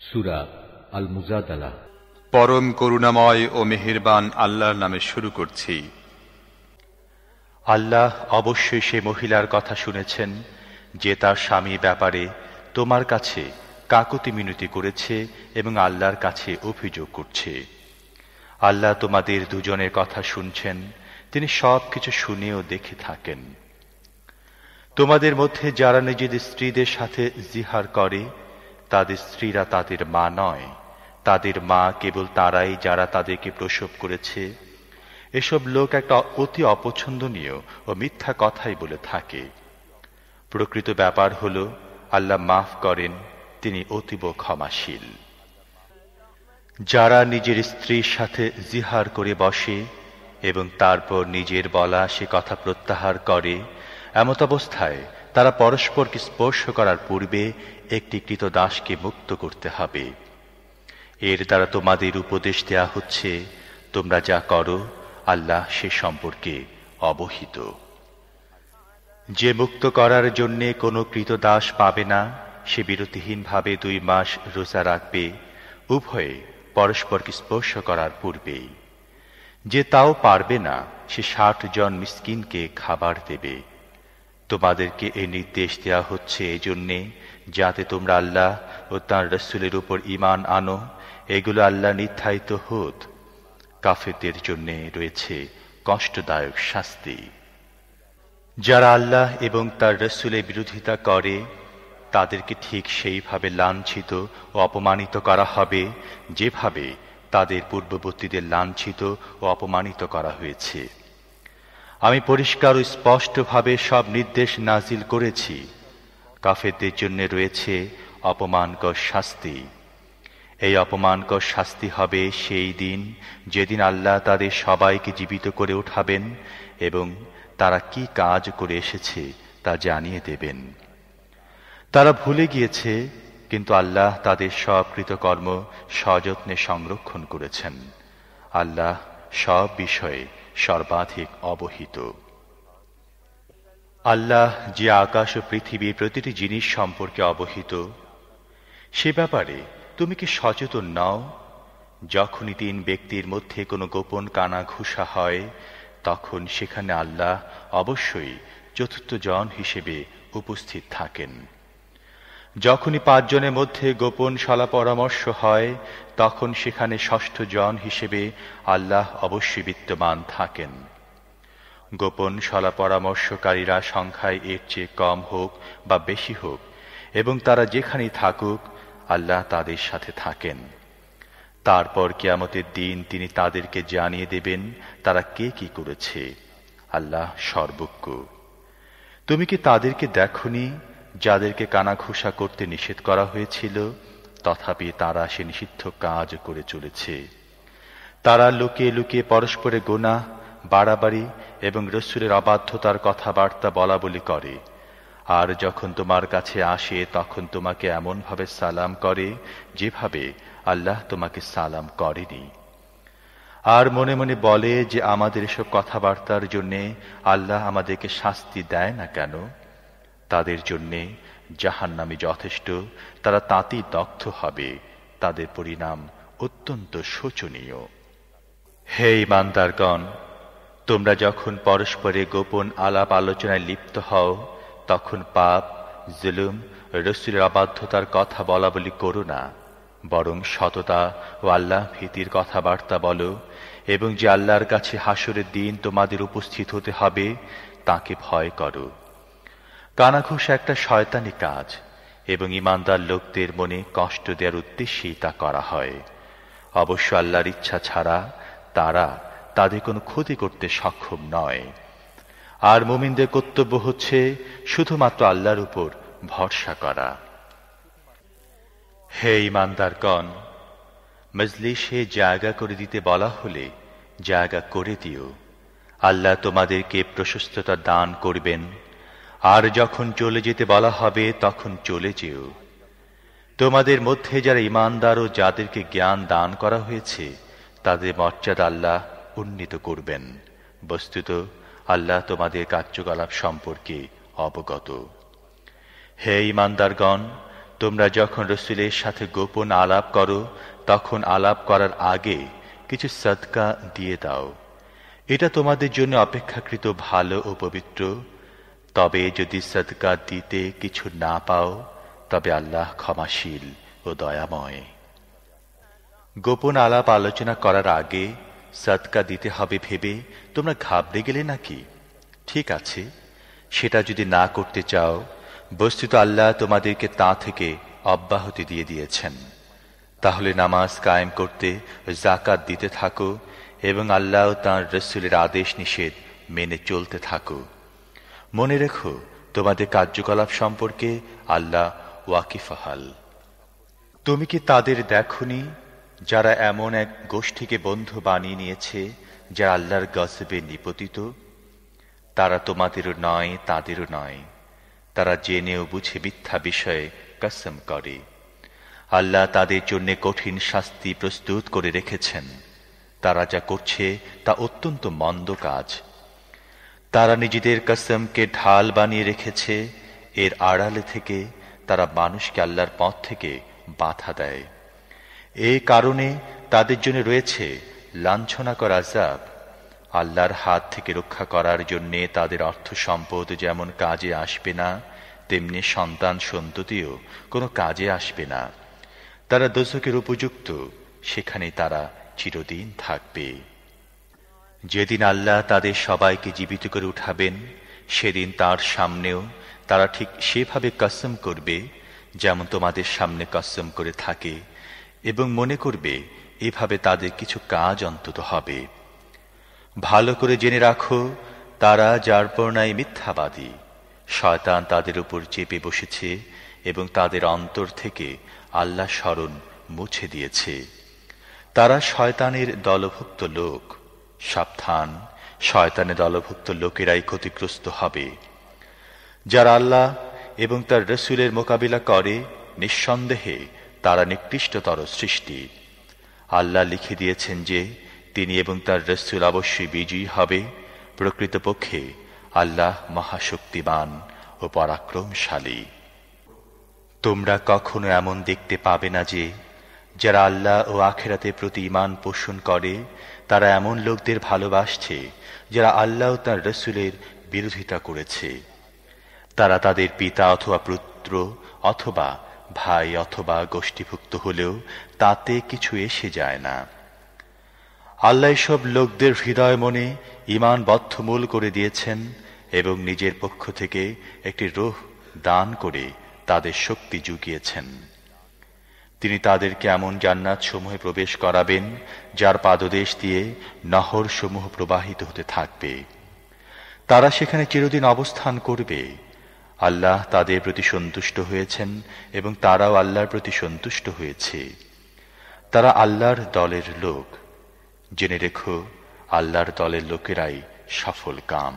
সূরা আল মুজাদালা। পরম করুণাময় ও মেহেরবান আল্লাহর নামে শুরু করছি। আল্লাহ অবশ্যই সে মহিলার কথা শুনেছেন যে তার স্বামীর ব্যাপারে তোমার কাছে কাকুতি মিনতি করেছে এবং আল্লাহর কাছে অভিযোগ করছে। আল্লাহ তোমাদের দুজনের কথা শুনছেন, তিনি সবকিছু শুনে ও দেখে থাকেন। তোমাদের মধ্যে যারা নিজেদের স্ত্রীদের সাথে জিহার করে তাদের স্ত্রীরা তাদের মা নয়, তাদের মা কেবল তারাই যারা তাদেরকে প্রসব করেছে। এসব লোক একটা অতি অপছন্দনীয় ও মিথ্যা কথাই বলে থাকে। প্রকৃত ব্যাপার হল আল্লাহ মাফ করেন, তিনি অতীব ক্ষমাশীল। যারা নিজের স্ত্রীর সাথে জিহার করে বসে এবং তারপর নিজের বলা সে কথা প্রত্যাহার করে, এমত অবস্থায় তারা পরস্পরকে স্পর্শ করার পূর্বে একটি ক্রীতদাসকে মুক্ত করতে হবে। এর দ্বারা তোমাদের উপদেশ দেয়া হচ্ছে, তোমরা যা করো আল্লাহ সে সম্পর্কে অবহিত। যে মুক্ত করার জন্যে কোনো ক্রীতদাস পাবে না সে বিরতিহীনভাবে 2 মাস রোজা রাখবে, উভয়ে পরস্পরকে স্পর্শ করার পূর্বেই। যে তাও পারবে না সে 60 জন মিসকিনকে খাবার দেবে। তোমাদেরকে এই নির্দেশ দেওয়া হচ্ছে এজন্যে যাতে তোমরা আল্লাহ ও তাঁর রাসূলের উপর ঈমান আনো। এগুলো আল্লাহ নির্ধারিত হুদ। কাফেরদের জন্য রয়েছে কষ্টদায়ক শাস্তি। যারা আল্লাহ এবং তার রাসূলের বিরোধিতা করে তাদেরকে ঠিক সেইভাবে লাঞ্ছিত ও অপমানিত করা হবে যেভাবে তাদের পূর্ববর্তীদের লাঞ্ছিত ও অপমানিত করা হয়েছে। আমি পরিষ্কার ও স্পষ্টভাবে সব নির্দেশ নাজিল করেছি। কাফেরদের জন্য রয়েছে অপমানকর শাস্তি। এই অপমানকর শাস্তি হবে সেই দিন যেদিন আল্লাহ তাদের সবাইকে জীবিত করে উঠাবেন এবং তারা কি কাজ করে এসেছে তা জানিয়ে দেবেন। তারা ভুলে গিয়েছে, কিন্তু আল্লাহ তাদের সব কৃতকর্ম সযত্নে সংরক্ষণ করেছেন। আল্লাহ সব বিষয়ে সর্বাধিক অবহিত। আল্লাহ যে আকাশ ও পৃথিবীর প্রতিটি জিনিস সম্পর্কে অবহিত, সে ব্যাপারে তুমি কি সচেতন নও? যখনই 3 ব্যক্তির মধ্যে কোনো গোপন কানাঘুষা হয় তখন সেখানে আল্লাহ অবশ্যই চতুর্থ জন হিসেবে উপস্থিত থাকেন। যখনই 5 জনের মধ্যে গোপন সলা পরামর্শ হয় তখন সেখানে ষষ্ঠ জন হিসেবে আল্লাহ অবশ্যই বিদ্যমান থাকেন। গোপন সলা পরামর্শকারীরা সংখ্যায় এর চেয়ে কম হোক বা বেশি হোক এবং তারা যেখানেই থাকুক আল্লাহ তাদের সাথে থাকেন। তারপর কিয়ামতের দিন তিনি তাদেরকে জানিয়ে দেবেন তারা কে কি করেছে। আল্লাহ সর্বজ্ঞ। তুমি কি তাদেরকে দেখনি যাদেরকে কানাঘুষা করতে নিষেধ করা হয়েছিল, তথাপি তারা সে নিষিদ্ধ কাজ করে চলেছে। তারা লুকিয়ে লুকিয়ে পরস্পরে গুনাহ, বাড়াবাড়ি এবং রাসূলের অবাধ্যতার কথাবার্তা বলা বলি করে। আর যখন তোমার কাছে আসে তখন তোমাকে এমনভাবে সালাম করে যেভাবে আল্লাহ তোমাকে সালাম করেনি। আর মনে মনে বলে যে আমাদের এসব কথাবার্তার জন্যে আল্লাহ আমাদেরকে শাস্তি দেয় না কেন? তাদের জন্যে জাহান্নামই যথেষ্ট, তারা তাতেই দগ্ধ হবে। তাদের পরিণাম অত্যন্ত শোচনীয়। হে ঈমানদারগণ, তোমরা যখন পরস্পরে গোপন আলাপ আলোচনায় লিপ্ত হও তখন পাপ, জুলুম, রাসূলের অবাধ্যতার কথা বলা বলি করো না, বরং সততা ও আল্লাহ ভীতির কথাবার্তা বলো এবং যে আল্লাহর কাছে হাসরের দিন তোমাদের উপস্থিত হতে হবে তাকে ভয় করো। কানাঘুষা একটা শয়তানি কাজ এবং ঈমানদার লোকদের মনে কষ্ট দেওয়ার উদ্দেশ্যেই তা করা হয়। অবশ্য আল্লাহর ইচ্ছা ছাড়া তারা তাদের কোনো ক্ষতি করতে সক্ষম নয়। আর মুমিনদের কর্তব্য হচ্ছে শুধুমাত্র আল্লাহর উপর ভরসা করা। হে ঈমানদারগণ, মজলিসে জায়গা করে দিতে বলা হলে জায়গা করে দিও। আল্লাহ তোমাদেরকে প্রশস্ততা দান করবেন। আর যখন চলে যেতে বলা হবে তখন চলে যেও। তোমাদের মধ্যে যারা ঈমানদার ও যাদেরকে জ্ঞান দান করা হয়েছে তাদের মর্যাদা আল্লাহ উন্নীত করবেন। বস্তুত আল্লাহ তোমাদের কার্যকলাপ সম্পর্কে অবগত। হে ঈমানদারগণ, তোমরা যখন রসুলের সাথে গোপন আলাপ করো তখন আলাপ করার আগে কিছু সদকা দিয়ে দাও, এটা তোমাদের জন্য অপেক্ষাকৃত ভালো ও পবিত্র। তবে যদি সদকা দিতে কিছু না পাও তবে আল্লাহ ক্ষমাশীল ও দয়াময়। গোপন আলাপ আলোচনা করার আগে সদকা দিতে হবে ভেবে তোমরা ঘাবড়ে গেলে নাকি? ঠিক আছে, সেটা যদি না করতে চাও, বস্তুত আল্লাহ তোমাদেরকে তা থেকে অব্যাহতি দিয়ে দিয়েছেন। তাহলে নামাজ কায়েম করতে, যাকাত দিতে থাকো এবং আল্লাহ ও তাঁর রসুলের আদেশ নিষেধ মেনে চলতে থাকো। মনে রেখো, তোমাদের কার্যকলাপ সম্পর্কে আল্লাহ ওয়াকিফাহাল। তুমি কি তাদের দেখনি যারা এমন এক গোষ্ঠীকে বন্ধু বানিয়ে নিয়েছে যারা আল্লাহর গজবে নিপতিত? তারা তোমাদেরও নয়, তাদেরও নয়। তারা জেনেও বুঝে মিথ্যা বিষয়ে কসম করে। আল্লাহ তাদের জন্য কঠিন শাস্তি প্রস্তুত করে রেখেছেন। তারা যা করছে তা অত্যন্ত মন্দ কাজ। তারা নিজেদের কসমকে ঢাল বানিয়ে রেখেছে, এর আড়ালে থেকে তারা মানুষকে আল্লাহর পথ থেকে বাধা দেয়। এই কারণে তাদের জন্য রয়েছে লাঞ্ছনাকর আযাব। আল্লাহর হাত থেকে রক্ষা করার জন্যে তাদের অর্থ সম্পদ যেমন কাজে আসবে না, তেমনি সন্তান সন্ততিও কোনো কাজে আসবে না। তারা দোজখের উপযুক্ত, সেখানেই তারা চিরদিন থাকবে। যেদিন আল্লাহ তাদের সবাইকে জীবিত করে উঠাবেন, সেদিন তার সামনেও তারা ঠিক সেভাবে কসম করবে যেমন তোমাদের সামনে কসম করে থাকে, এবং মনে করবে এভাবে তাদের কিছু কাজ অন্তত হবে। ভালো করে জেনে রাখো, তারা যার পর্ণায় মিথ্যাবাদী। শয়তান তাদের উপর চেপে বসেছে এবং তাদের অন্তর থেকে আল্লাহ স্মরণ মুছে দিয়েছে। তারা শয়তানের দলভুক্ত লোক। সাবধান, শয়তানের দলভুক্ত লোকেরাই ক্ষতিগ্রস্ত হবে। যারা আল্লাহ এবং তার রসুলের মোকাবিলা করে, নিঃসন্দেহে তারা নিকৃষ্টতর সৃষ্টি। আল্লাহ লিখে দিয়েছেন যে তিনি এবং তার রসুল অবশ্যই বিজয়ী হবে। প্রকৃতপক্ষে আল্লাহ মহাশক্তিমান ও পরাক্রমশালী। তোমরা কখনো এমন দেখতে পাবে না যে যারা আল্লাহ ও আখিরাতের প্রতি ঈমান পোষণ করে তারা এমন লোকদের ভালোবাসছে যারা আল্লাহ ও তার রসুলের বিরোধিতা করেছে। তারা তাদের পিতা অথবা পুত্র অথবা ভাই অথবা গোষ্ঠীভুক্ত হলেও তাতে কিছু এসে যায় না। আল্লাহ সব লোকদের হৃদয় মনে ঈমান বদ্ধমূল করে দিয়েছেন এবং নিজের পক্ষ থেকে একটি রূহ দান করে তাদের শক্তি জুগিয়েছেন। তিনি তাদেরকে এমন জান্নাত সমূহে প্রবেশ করাবেন যার পাদদেশ দিয়ে নহর সমূহ প্রবাহিত হতে থাকবে। তারা সেখানে চিরদিন অবস্থান করবে। আল্লাহ তাদের প্রতি সন্তুষ্ট হয়েছেন এবং তারাও আল্লাহর প্রতি সন্তুষ্ট হয়েছে। তারা আল্লাহর দলের লোক। জেনে রেখো, আল্লাহর দলের লোকেরাই সফল কাম।